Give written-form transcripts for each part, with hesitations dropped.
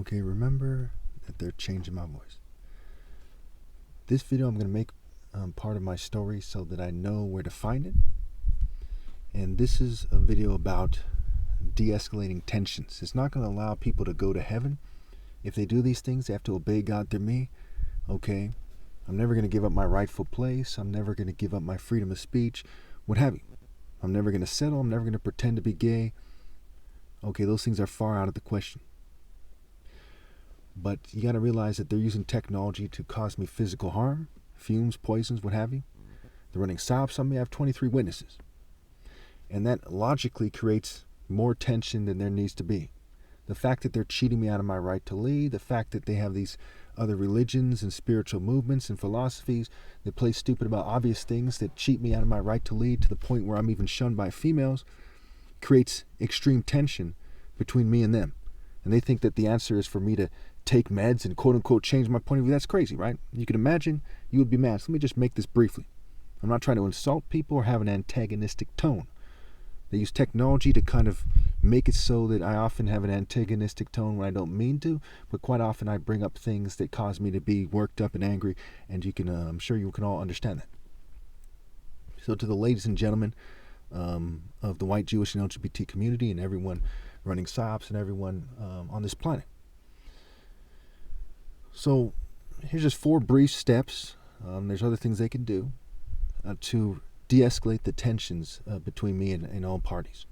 Okay, remember that they're changing my voice. This video I'm going to make part of my story so that I know where to find it. And this is a video about de-escalating tensions. It's not going to allow people to go to heaven. If they do these things, they have to obey God through me. Okay? I'm never going to give up my rightful place. I'm never going to give up my freedom of speech. What have you. I'm never going to settle. I'm never going to pretend to be gay. Okay, those things are far out of the question. But you got to realize that they're using technology to cause me physical harm, fumes, poisons, what have you. They're running psyops on me. I have 23 witnesses. And that logically creates more tension than there needs to be. The fact that they're cheating me out of my right to lead, the fact that they have these other religions and spiritual movements and philosophies that play stupid about obvious things that cheat me out of my right to lead to the point where I'm even shunned by females, creates extreme tension between me and them. And they think that the answer is for me to take meds and quote unquote change my point of view. That's crazy, right? You can imagine you would be mad. So let me just make this briefly. I'm not trying to insult people or have an antagonistic tone. They use technology to kind of make it so that I often have an antagonistic tone when I don't mean to, but quite often I bring up things that cause me to be worked up and angry, and you can, I'm sure you can all understand that. So to the ladies and gentlemen of the white, Jewish, and LGBT community, and everyone running psyops, and everyone on this planet. So here's just 4 brief steps. There's other things they can do to de-escalate the tensions between me and all parties.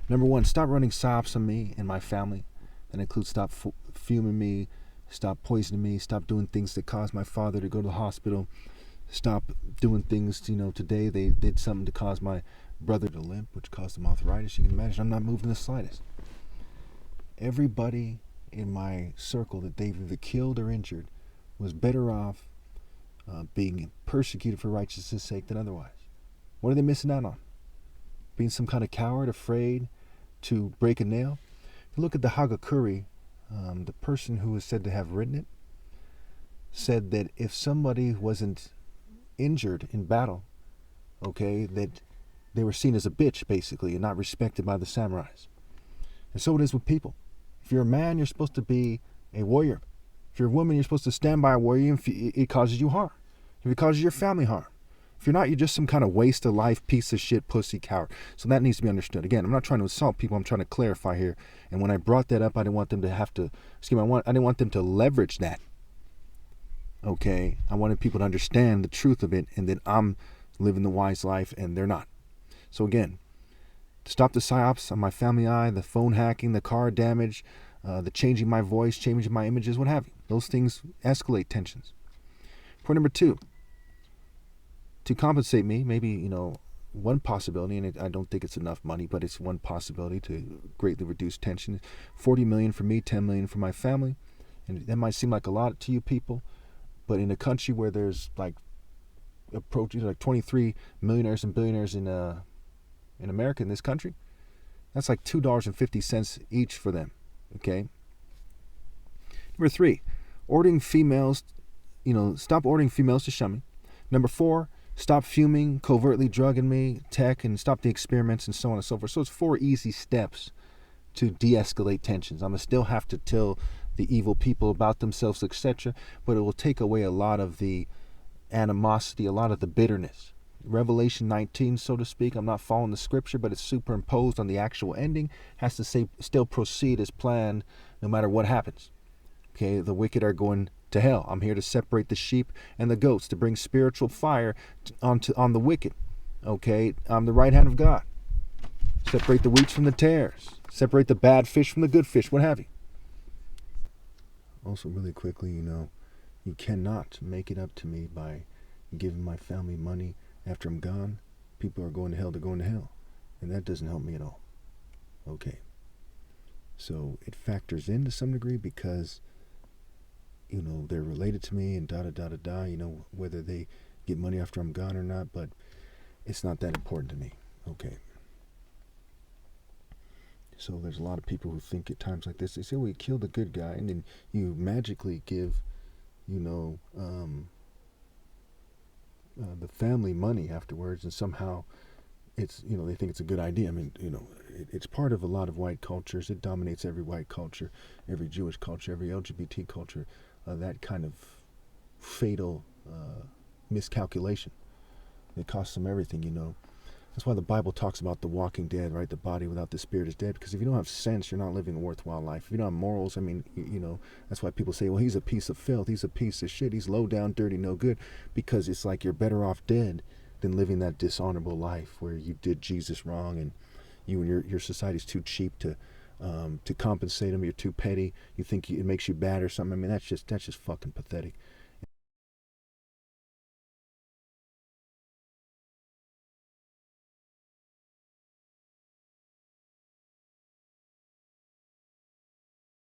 Number 1, stop running psyops on me and my family. That includes stop fuming me, stop poisoning me, stop doing things that cause my father to go to the hospital, stop doing things, today they did something to cause my brother to limp, which caused him arthritis. You can imagine I'm not moving the slightest. Everybody in my circle that they've either killed or injured was better off being persecuted for righteousness' sake than otherwise. What are they missing out on? Being some kind of coward, afraid to break a nail? If you look at the Hagakure, the person who is said to have written it, said that if somebody wasn't injured in battle, okay, that they were seen as a bitch, basically, and not respected by the samurais. And so it is with people. If you're a man, you're supposed to be a warrior. If you're a woman, you're supposed to stand by a warrior if it causes you harm. If it causes your family harm. If you're not, you're just some kind of waste of life, piece of shit, pussy, coward. So that needs to be understood. Again, I'm not trying to insult people. I'm trying to clarify here. And when I brought that up, I didn't want them to have to, I didn't want them to leverage that. Okay? I wanted people to understand the truth of it and that I'm living the wise life and they're not. So again, stop the psyops on my family eye, the phone hacking, the car damage, the changing my voice, changing my images, what have you. Those things escalate tensions. Point number 2. To compensate me, maybe, one possibility, and I don't think it's enough money, but it's one possibility to greatly reduce tension. $40 million for me, $10 million for my family. And that might seem like a lot to you people, but in a country where there's approaching 23 millionaires and billionaires in America, in this country, that's like $2.50 each for them. Okay. Number 3, ordering females, stop ordering females to shun me. Number 4, stop fuming, covertly drugging me, tech, and stop the experiments and so on and so forth. So it's 4 easy steps to de-escalate tensions. I'm going to still have to tell the evil people about themselves, etc., but it will take away a lot of the animosity, a lot of the bitterness. Revelation 19, so to speak, I'm not following the scripture, but it's superimposed on the actual ending, has to say still proceed as planned no matter what happens. Okay, the wicked are going to hell. I'm here to separate the sheep and the goats, to bring spiritual fire on the wicked. Okay, I'm the right hand of God. Separate the wheat from the tares. Separate the bad fish from the good fish, what have you. Also, really quickly, you cannot make it up to me by giving my family money after I'm gone. People are going to hell, they're going to hell. And that doesn't help me at all. Okay. So it factors in to some degree because they're related to me and whether they get money after I'm gone or not, but it's not that important to me. Okay. So there's a lot of people who think at times like this, they say, well, you killed a good guy, and then you magically give, the family money afterwards, and somehow it's, they think it's a good idea. I mean, it's part of a lot of white cultures. It dominates every white culture, every Jewish culture, every LGBT culture. That kind of fatal miscalculation. It costs them everything. That's why the Bible talks about the walking dead, right? The body without the spirit is dead. Because if you don't have sense, you're not living a worthwhile life. If you don't have morals, I mean, that's why people say, well, he's a piece of filth. He's a piece of shit. He's low down, dirty, no good. Because it's like you're better off dead than living that dishonorable life where you did Jesus wrong, and you and your society's too cheap to compensate him. You're too petty. You think it makes you bad or something. I mean, that's just fucking pathetic.